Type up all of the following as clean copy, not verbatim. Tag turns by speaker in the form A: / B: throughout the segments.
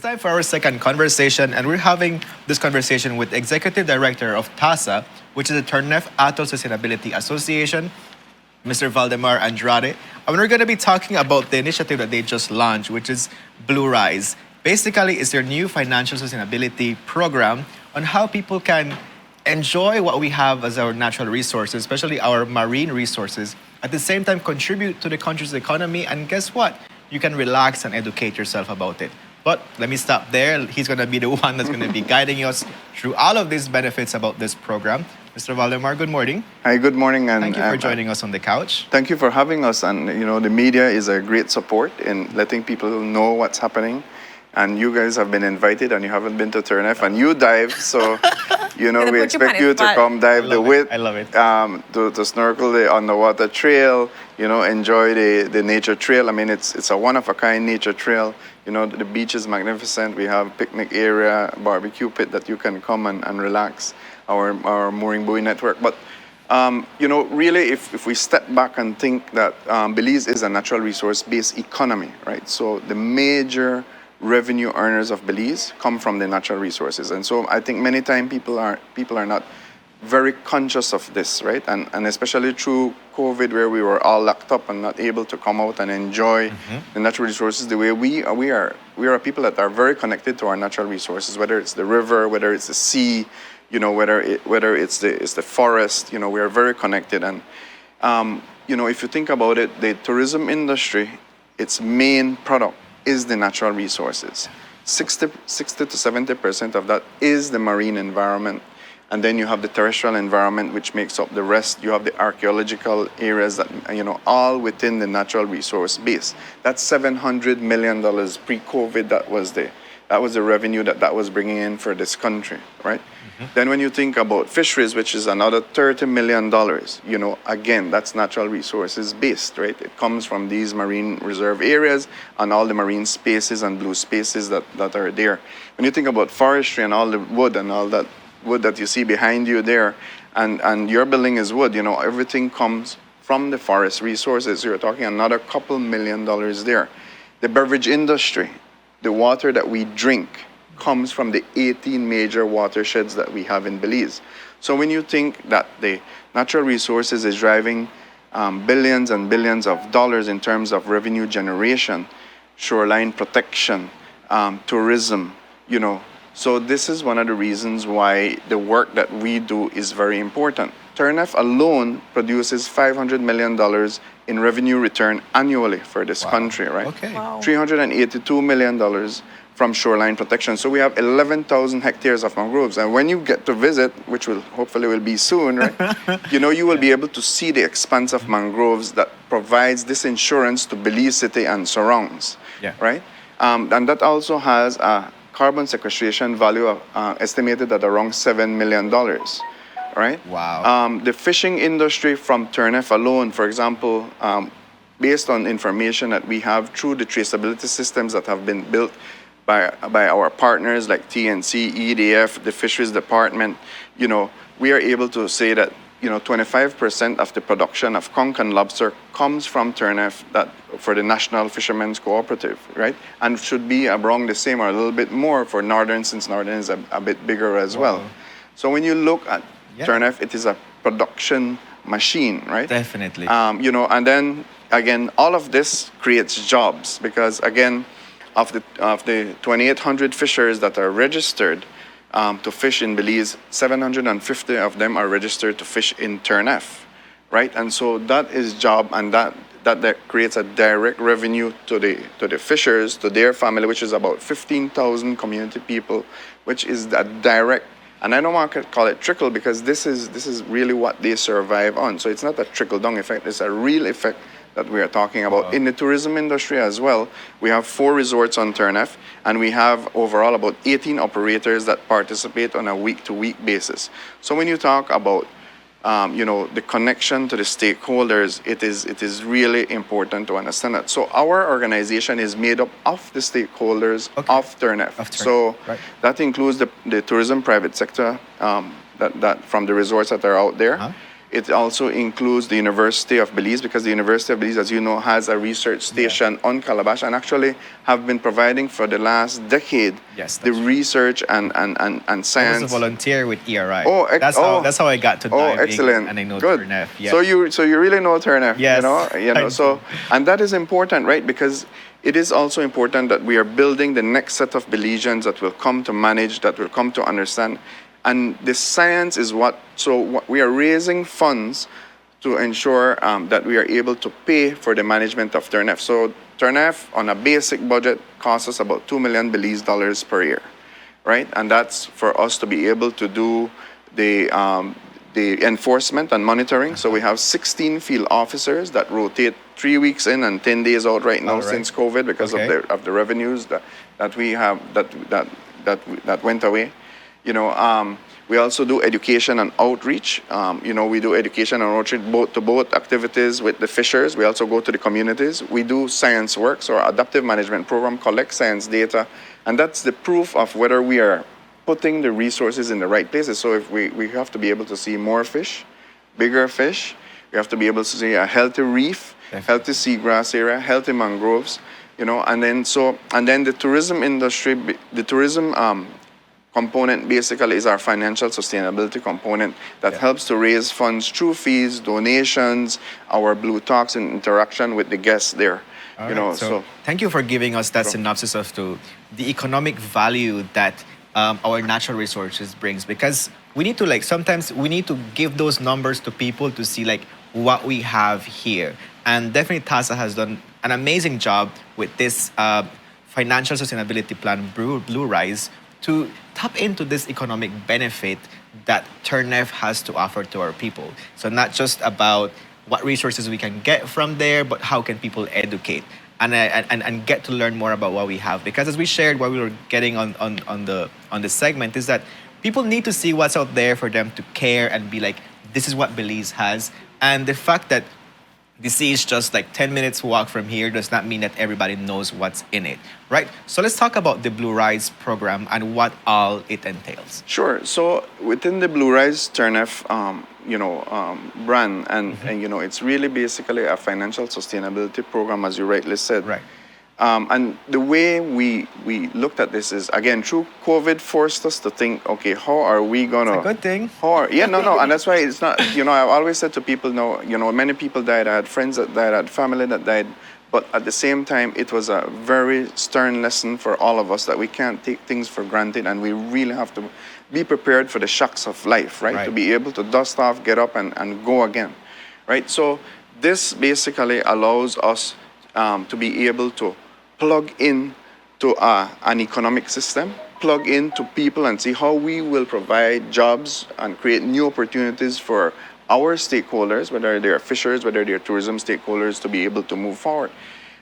A: time for our second conversation, and we're having this conversation with Executive Director of TASA, which is the Turneffe Atoll Sustainability Association, Mr. Valdemar Andrade. And we're going to be talking about the initiative that they just launched, which is Bluserise. Basically, it's their new financial sustainability program on how people can enjoy what we have as our natural resources, especially our marine resources, at the same time contribute to the country's economy. And guess what? You can relax and educate yourself about it. But let me stop there. He's going to be the one that's going to be guiding us through all of these benefits about this program. Mr. Valdemar, good morning.
B: Hi, good morning. And
A: thank you for joining us on the couch.
B: Thank you for having us. And, the media is a great support in letting people know what's happening. And you guys have been invited, and you haven't been to Turneffe, and you dive, so, we expect you to come dive the width.
A: I love it.
B: To snorkel the underwater trail, enjoy the nature trail. I mean, it's a one-of-a-kind nature trail. The beach is magnificent. We have picnic area, barbecue pit that you can come and relax, our mooring buoy network. But, really, if we step back and think that Belize is a natural resource-based economy, right? So the major revenue earners of Belize come from the natural resources. And so I think many times people are not very conscious of this, right? And especially through COVID, where we were all locked up and not able to come out and enjoy the natural resources the way we are a people that are very connected to our natural resources, whether it's the river, whether it's the sea, whether it's the forest, we are very connected. And, if you think about it, the tourism industry, its main product is the natural resources. 60 to 70% of that is the marine environment. And then you have the terrestrial environment, which makes up the rest. You have the archaeological areas that, all within the natural resource base. That's $700 million pre-COVID. That was the revenue that was bringing in for this country, right? Then when you think about fisheries, which is another $30 million, again, that's natural resources based, right? It comes from these marine reserve areas and all the marine spaces and blue spaces that are there. When you think about forestry and all the wood and all that wood that you see behind you there, and your building is wood, everything comes from the forest resources. So you're talking another couple $1 million there. The beverage industry, the water that we drink, comes from the 18 major watersheds that we have in Belize. So when you think that the natural resources is driving billions and billions of dollars in terms of revenue generation, shoreline protection, tourism, so this is one of the reasons why the work that we do is very important. Turneffe alone produces $500 million in revenue return annually for this country, right?
A: Okay.
C: Wow.
B: $382 million from shoreline protection. So we have 11,000 hectares of mangroves. And when you get to visit, which will hopefully be soon, right? You will be able to see the expanse of mangroves that provides this insurance to Belize City and surrounds, right? And that also has a carbon sequestration value of, estimated at around $7 million, right?
A: Wow.
B: The fishing industry from Turneffe alone, for example, based on information that we have through the traceability systems that have been built by our partners like TNC, EDF, the Fisheries Department, we are able to say that 25% of the production of conch and lobster comes from Turneffe, that for the National Fishermen's Cooperative, right? And should be around the same or a little bit more for Northern, since Northern is a bit bigger as well. So when you look at Turneffe, it is a production machine, right?
A: Definitely.
B: And then again, all of this creates jobs because again, of the 2,800 fishers that are registered to fish in Belize, 750 of them are registered to fish in Turneffe, right? And so that is job, and that creates a direct revenue to the fishers, to their family, which is about 15,000 community people, which is a direct. And I don't want to call it trickle because this is really what they survive on. So it's not a trickle down effect; it's a real effect that we are talking about. In the tourism industry as well, we have 4 resorts on Turneffe, and we have overall about 18 operators that participate on a week-to-week basis. So when you talk about the connection to the stakeholders, it is really important to understand that. So our organization is made up of the stakeholders of Turneffe. So that includes the tourism private sector that from the resorts that are out there. It also includes the University of Belize, because the University of Belize, as you know, has a research station on Calabash and actually have been providing for the last decade
A: Yes,
B: the
A: that's true.
B: research and
A: I was a
B: science.
A: volunteer with ERI.
B: Oh,
A: That's how I got to
B: oh,
A: diving,
B: excellent.
A: and I know
B: Good.
A: Turneffe. Yes.
B: So you really know Turneffe,
A: Yes,
B: you know.
A: I
B: So
A: do.
B: and that is important, right? Because it is also important that we are building the next set of Belizeans that will come to manage, that will come to understand, and the science is what we are raising funds to ensure that we are able to pay for the management of Turneffe. So Turneffe, on a basic budget, costs us about $2 million Belize dollars per year, right? And that's for us to be able to do the enforcement and monitoring. So we have 16 field officers that rotate 3 weeks in and 10 days out right now
A: All right.
B: since COVID because
A: Okay.
B: of the revenues that we have that went away. We also do education and outreach. We do education and outreach, boat-to-boat activities with the fishers. We also go to the communities. We do science work, so our adaptive management program collects science data, and that's the proof of whether we are putting the resources in the right places. So if we have to be able to see more fish, bigger fish, we have to be able to see a healthy reef, healthy seagrass area, healthy mangroves, and then the tourism industry, the tourism component basically is our financial sustainability component that helps to raise funds through fees, donations, our Blue Talks, and interaction with the guests there.
A: All right. So thank you for giving us that synopsis of the economic value that our natural resources brings, because we need to sometimes we need to give those numbers to people to see what we have here. And definitely TASA has done an amazing job with this financial sustainability plan, Bluserise, to tap into this economic benefit that Turneffe has to offer to our people. So not just about what resources we can get from there, but how can people educate and get to learn more about what we have. Because as we shared while we were getting on the segment, is that people need to see what's out there for them to care and be like, this is what Belize has. And the fact that the sea is just 10 minutes walk from here does not mean that everybody knows what's in it, right? So let's talk about the Bluserise program and what all it entails.
B: Sure. So within the Bluserise Turneffe, brand, and it's really basically a financial sustainability program, as you rightly said.
A: Right.
B: And the way we looked at this is, again, through COVID forced us to think, okay, how are we gonna?
A: It's a good thing.
B: No, and that's why it's not. I've always said to people, no, many people died. I had friends that died, I had family that died, but at the same time, it was a very stern lesson for all of us that we can't take things for granted, and we really have to be prepared for the shocks of life, right? To be able to dust off, get up, and go again, right? So this basically allows us to be able to plug in to an economic system, plug into people and see how we will provide jobs and create new opportunities for our stakeholders, whether they're fishers, whether they're tourism stakeholders, to be able to move forward.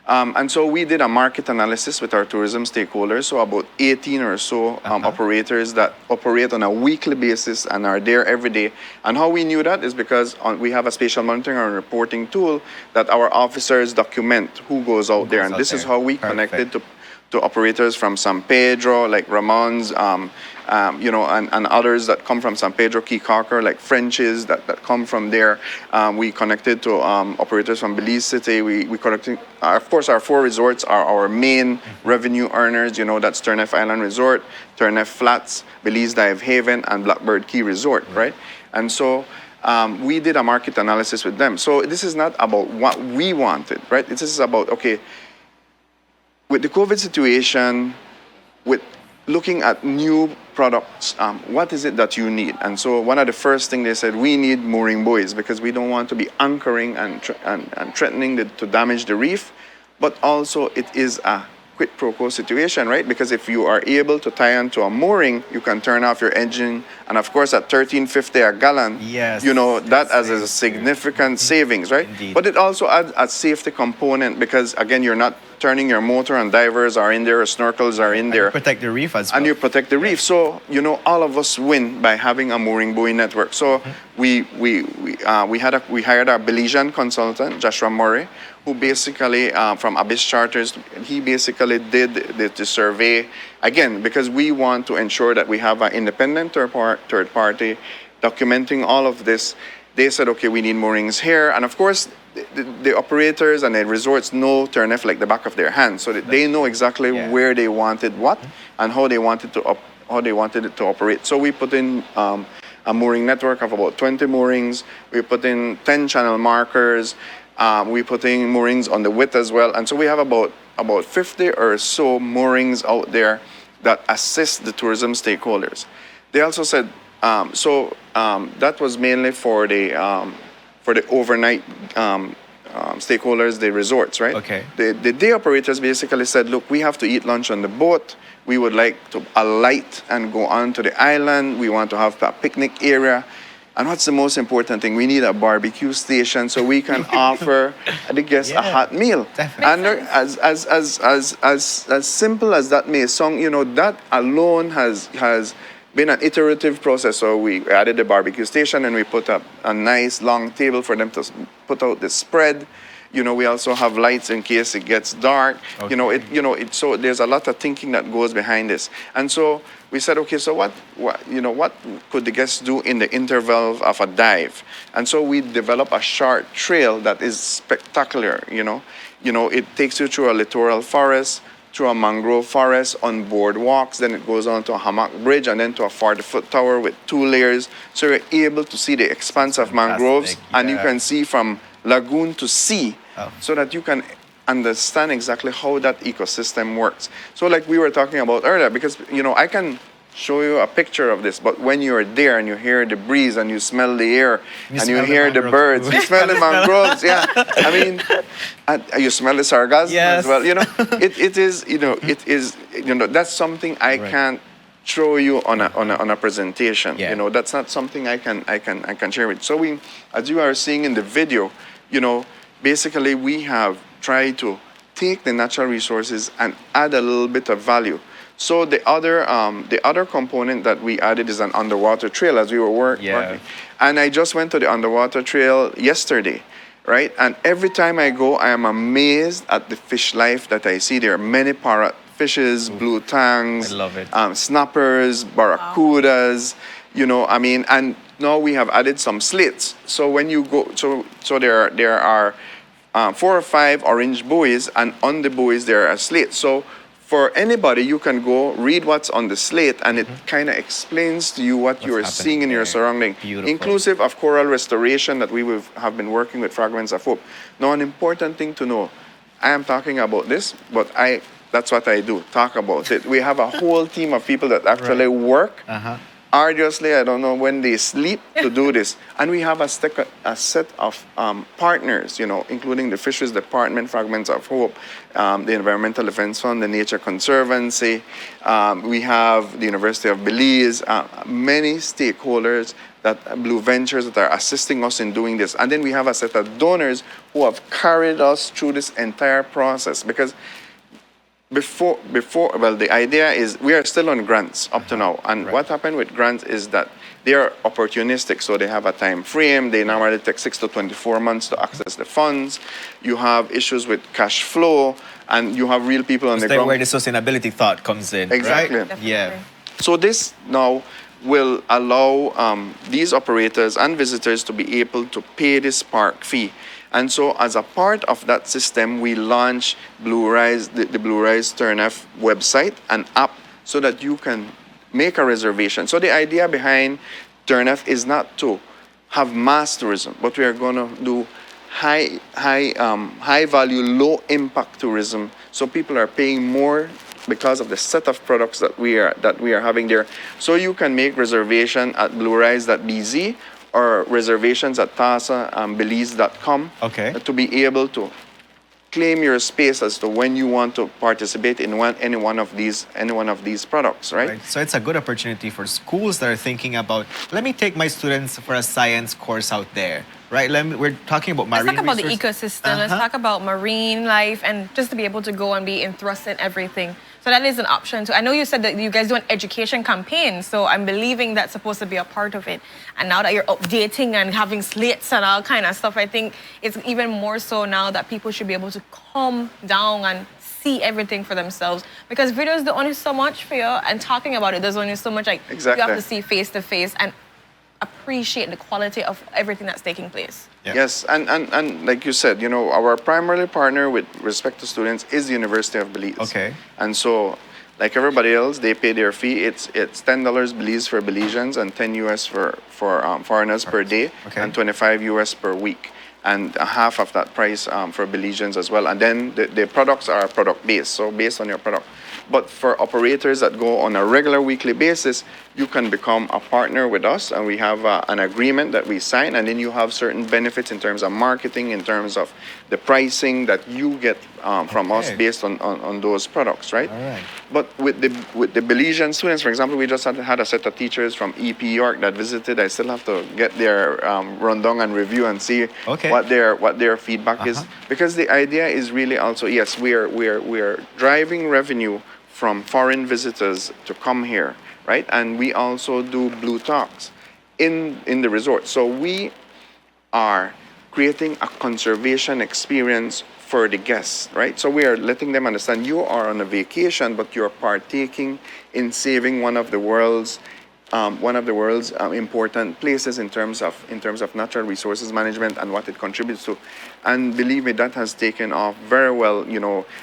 B: And so we did a market analysis with our tourism stakeholders, so about 18 or so operators that operate on a weekly basis and are there every day. And how we knew that is because we have a spatial monitoring and reporting tool that our officers document who goes out there. And this is how we connected to operators from San Pedro, like Ramon's, and others that come from San Pedro, Key Cocker, like French's that come from there. We connected to operators from Belize City. We connected, of course, our 4 resorts are our main revenue earners. That's Turneffe Island Resort, Turneffe Flats, Belize Dive Haven, and Blackbird Key Resort, right? And so we did a market analysis with them. So this is not about what we wanted, right? This is about, okay, with the COVID situation, with looking at new products, what is it that you need? And so one of the first things they said, we need mooring buoys because we don't want to be anchoring and threatening to damage the reef, but also it is a quid pro quo situation, right? Because if you are able to tie onto a mooring, you can turn off your engine, and of course at $13.50 a gallon, that as a significant savings, right?
A: Indeed.
B: But it also adds a safety component because again, you're not turning your motor, and divers are in there, snorkels are in there.
A: You protect the reef as well.
B: And you protect the reef. So, all of us win by having a mooring buoy network. So we hired a Belizean consultant, Joshua Murray, who basically, from Abyss Charters, he basically did the survey, again, because we want to ensure that we have an independent third party documenting all of this. they said, okay, we need moorings here. And of course, the operators and the resorts know Turneffe like the back of their hand, so that they know exactly where they wanted what and how they wanted it to operate. So we put in a mooring network of about 20 moorings. We put in 10 channel markers. We put in moorings on the width as well. And so we have about 50 or so moorings out there that assist the tourism stakeholders. They also said, that was mainly for the overnight stakeholders, the resorts, right?
A: Okay.
B: The day operators basically said, look, we have to eat lunch on the boat. We would like to alight and go on to the island. We want to have a picnic area. And what's the most important thing? We need a barbecue station so we can offer the guests a hot meal.
A: Definitely.
B: And as simple as that may sound, you know, that alone has been an iterative process. So we added the barbecue station and we put up a nice long table for them to put out the spread. You know, we also have lights in case it gets dark.
A: Okay.
B: So there's a lot of thinking that goes behind this. And so we said, okay, so what could the guests do in the interval of a dive? And so we developed a short trail that is spectacular, you know. It takes you through a littoral forest, through a mangrove forest, on boardwalks, then it goes on to a hammock bridge, and then to a 40-foot tower with 2 layers. So you're able to see the expanse of mangroves, and you can see from lagoon to sea, so that you can understand exactly how that ecosystem works. So like we were talking about earlier, because, you know, I can show you a picture of this, but when you're there and you hear the breeze and you smell the air and you hear the birds, you smell the mangroves, I mean, and you smell the sargassum as well, you know, it is, that's something I can't show you on a presentation. You know, that's not something I can share with. So we, as you are seeing in the video, you know, basically we have tried to take the natural resources and add a little bit of value. So the other component that we added is an underwater trail as we were working. And I just went to the underwater trail yesterday, right? And every time I go, I am amazed at the fish life that I see. There are many parrot fishes, blue tangs,
A: I love it.
B: snappers, barracudas, you know, I mean, and now we have added some slates. So when you go, so there are 4 or 5 orange buoys, and on the buoys there are slates. So for anybody, you can go read what's on the slate, and it kind of explains to you what you are seeing in your surrounding, inclusive of coral restoration that we have been working with Fragments of Hope. Now, an important thing to know, I am talking about this, but that's what I do, talk about it. We have a whole team of people that actually work arduously, I don't know when they sleep, to do this. And we have a set of partners, you know, including the Fisheries Department, Fragments of Hope, the Environmental Defense Fund, the Nature Conservancy. We have the University of Belize, many stakeholders, Blue Ventures, that are assisting us in doing this. And then we have a set of donors who have carried us through this entire process, because well, the idea is we are still on grants up to now. And what happened with grants is that they are opportunistic. So they have a time frame. They normally take 6 to 24 months to access the funds. You have issues with cash flow, and you have real people on the ground.
A: Where the sustainability thought comes in.
B: Exactly.
A: Right? Yeah.
B: So this now will allow these operators and visitors to be able to pay this park fee. And so as a part of that system, we launched Bluserise, the Bluserise Turneffe website and app, so that you can make a reservation. So the idea behind Turneffe is not to have mass tourism, but we are going to do high value, low impact tourism. So people are paying more because of the set of products that we are having there. So you can make reservation at bluerise.bz or reservations at tasabelize.com to be able to claim your space as to when you want to participate in any one of these products, right?
A: So it's a good opportunity for schools that are thinking about, let me take my students for a science course out there, right? We're talking about marine
C: Let's talk about
A: resources.
C: the ecosystem. Let's talk about marine life, and just to be able to go and be enthused in everything. So that is an option. So I know you said that you guys do an education campaign, so I'm believing that's supposed to be a part of it. And now that you're updating and having slates and all kind of stuff, I think it's even more so now that people should be able to come down and see everything for themselves. Because videos do only so much for you, and talking about it, there's only so much, like, you have to see face to face. And appreciate the quality of everything that's taking place.
A: Yeah.
B: Yes, and like you said, our primary partner with respect to students is the University of Belize.
A: Okay.
B: And so, like everybody else, they pay their fee. It's $10 Belize for Belizeans and 10 US for foreigners per day,
A: Okay.
B: and 25 US per week, and a half of that price for Belizeans as well. And then the products are product based, so based on your product. But for operators that go on a regular weekly basis, you can become a partner with us, and we have an agreement that we sign, and then you have certain benefits in terms of marketing, in terms of the pricing that you get from us
A: Okay.
B: based on those products, right?
A: All right.
B: But with the Belizean students, for example, we just had a set of teachers from EP York that visited. I still have to get their rundown and review and see
A: Okay.
B: what their feedback is, because the idea is really also, yes, we're driving revenue from foreign visitors to come here, right? And we also do Blue Talks in the resort. So we are creating a conservation experience for the guests, right? So we are letting them understand you are on a vacation, but you're partaking in saving one of the world's important places in terms of natural resources management and what it contributes to. And believe me, that has taken off very well.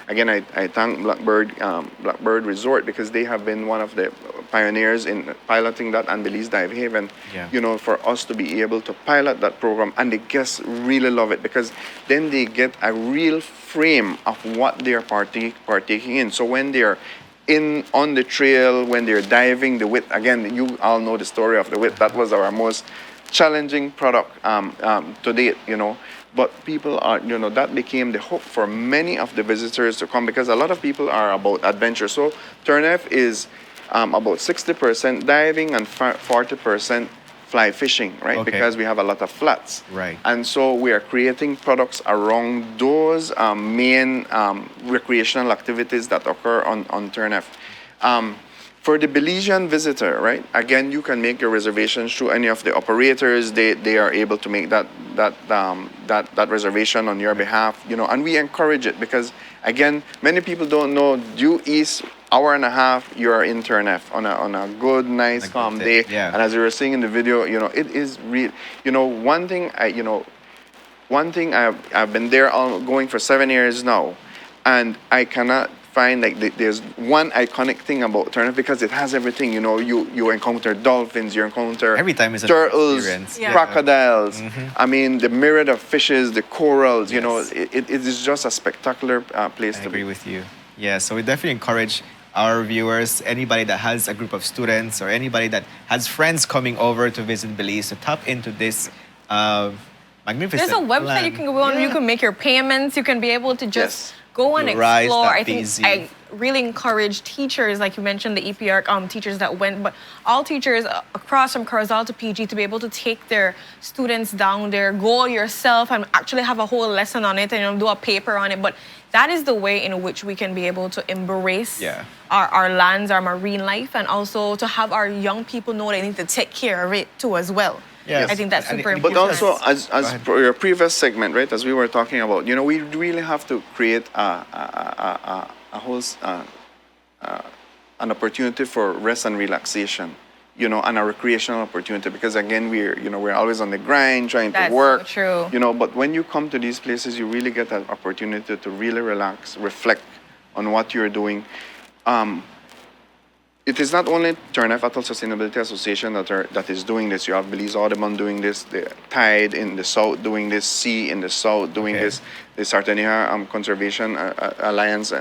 B: Again, I thank Blackbird Resort, because they have been one of the pioneers in piloting that, and Belize Dive Haven.
A: Yeah.
B: For us to be able to pilot that program, and the guests really love it, because then they get a real frame of what they're partaking in. So when they're on the trail, when they're diving, the width, again, you all know the story of the width. That was our most challenging product to date, But people are, that became the hook for many of the visitors to come, because a lot of people are about adventure. So Turneffe is about 60% diving and 40% fly fishing, right?
A: Okay.
B: Because we have a lot of flats.
A: Right.
B: And so we are creating products around those main recreational activities that occur on Turneffe. For the Belizean visitor, right? Again, you can make your reservations through any of the operators. They are able to make that reservation on your behalf, and we encourage it, because again, many people don't know, due east, hour and a half, you're in Turneffe on a good, nice,
A: Like
B: calm
A: that,
B: day.
A: yeah.
B: And as you were seeing in the video, it is real. One thing I've been there going for 7 years now, and I cannot find there's one iconic thing about Turneffe, because it has everything. You encounter dolphins, you encounter
A: Every time is a
B: turtles,
A: experience.
C: Yeah.
B: crocodiles. I mean, the myriad of fishes, the corals.
A: Yes.
B: It is just a spectacular place
A: I
B: to
A: agree
B: be.
A: with you. Yeah, so we definitely encourage our viewers, anybody that has a group of students or anybody that has friends coming over to visit Belize, to tap into this magnificent
C: There's a website
A: plan.
C: you can go on.
A: Yeah.
C: You can make your payments. You can be able to just
B: Yes.
C: go and
A: Bluserise,
C: explore. I think
A: BZ.
C: I really encourage teachers, like you mentioned, the EPR teachers that went, but all teachers across from Corozal to PG to be able to take their students down there, go yourself and actually have a whole lesson on it and do a paper on it. But that is the way in which we can be able to embrace
A: Yeah.
C: our lands, our marine life, and also to have our young people know they need to take care of it too as well.
A: Yes.
C: I think that's
A: And-
C: super
A: and-
B: But
C: important.
B: also, as
A: ahead.
B: for your previous segment, right, as we were talking about, we really have to create a whole an opportunity for rest and relaxation, and a recreational opportunity, because again, we're always on the grind trying
C: That's
B: to work.
C: so true.
B: But when you come to these places, you really get that opportunity to really relax, reflect on what you're doing. It is not only Turneffe Atoll Sustainability Association that is doing this. You have Belize Audubon doing this, the Tide in the south doing this, Sea in the south doing
A: Okay.
B: this, the Sartania Conservation Alliance,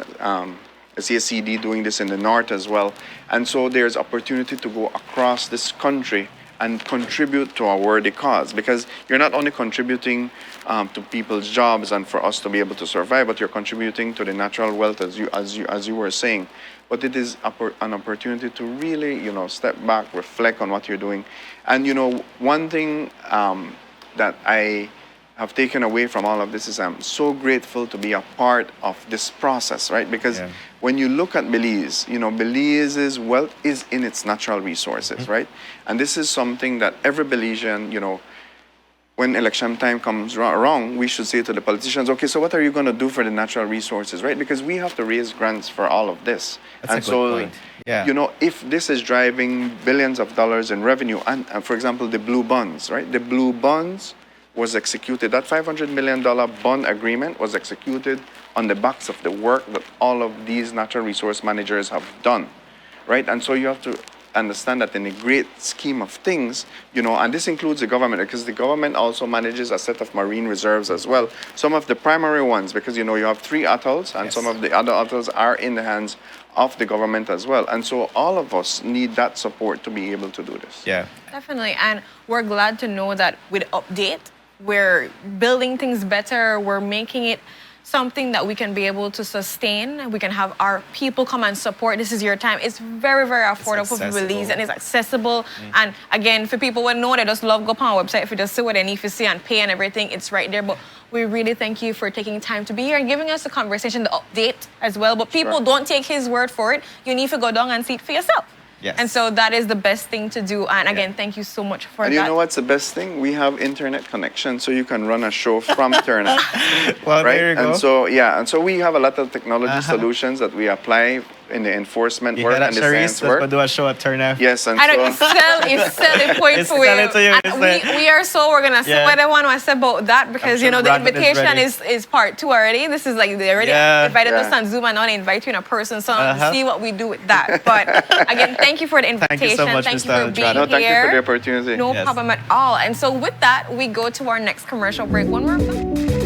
B: CSCD doing this in the north as well. And so there's opportunity to go across this country and contribute to a worthy cause, because you're not only contributing to people's jobs and for us to be able to survive, but you're contributing to the natural wealth, as you were saying. But it is an opportunity to really, step back, reflect on what you're doing. And, one thing that I have taken away from all of this is I'm so grateful to be a part of this process, right? Because
A: Yeah.
B: when you look at Belize, Belize's wealth is in its natural resources, right? And this is something that every Belizean, when election time comes around, we should say to the politicians, okay, so what are you going to do for the natural resources, right? Because we have to raise grants for all of this.
A: That's a good point. Yeah.
B: You know, if this is driving billions of dollars in revenue, and for example, the blue bonds, right? The blue bonds was executed, that $500 million bond agreement was executed on the backs of the work that all of these natural resource managers have done, right? And so you have to understand that in the great scheme of things, you know, and this includes the government, because the government also manages a set of marine reserves as well. Some of the primary ones, because, you know, you have 3 atolls, and
A: Yes.
B: some of the other atolls are in the hands of the government as well. And so all of us need that support to be able to do this.
A: Yeah.
C: Definitely. And we're glad to know that with Update, we're building things better. We're making it something that we can be able to sustain. We can have our people come and support. This is your time. It's very, very affordable for release, and it's accessible. And again, for people who know, they just love go up on our website. If you just see what they need to see and pay and everything, it's right there. But we really thank you for taking time to be here and giving us the conversation, the update as well. But people, don't take his word for it. You need to go down and see it for yourself.
A: Yes.
C: And so that is the best thing to do. And again, thank you so much for
B: And
C: that.
B: you know what's the best thing? We have internet connection, so you can run a show from Turneffee.
A: Well,
B: Right?
A: there you go.
B: And so, yeah, and so we have a lot of technology solutions that we apply in the enforcement
A: You
B: work
A: hear that,
B: and the
A: Sharice?
B: science
A: Let's go
B: work.
A: do a show at Turneffee.
B: Yes, and
C: I know
B: so
C: it's selling point
A: It's
C: for you.
A: selling to you,
C: And
A: it's
C: we are so we're gonna see
A: Yeah.
C: what I want to say about that, because
A: sure
C: you know the
A: Brandon is
C: invitation
A: ready.
C: is part 2 already. This is like they already
A: Yeah.
C: invited us
B: Yeah.
C: on Zoom, and now they invite you in a person. So
A: Uh-huh.
C: see what we do with that. But again, thank you for the invitation.
A: Thank you so much,
C: Thank
A: Mr.
C: you for
A: Andrade.
C: being
B: no, thank you
C: here.
B: for the opportunity.
C: No
A: Yes.
C: problem at all. And so with that, we go to our next commercial break. One more time.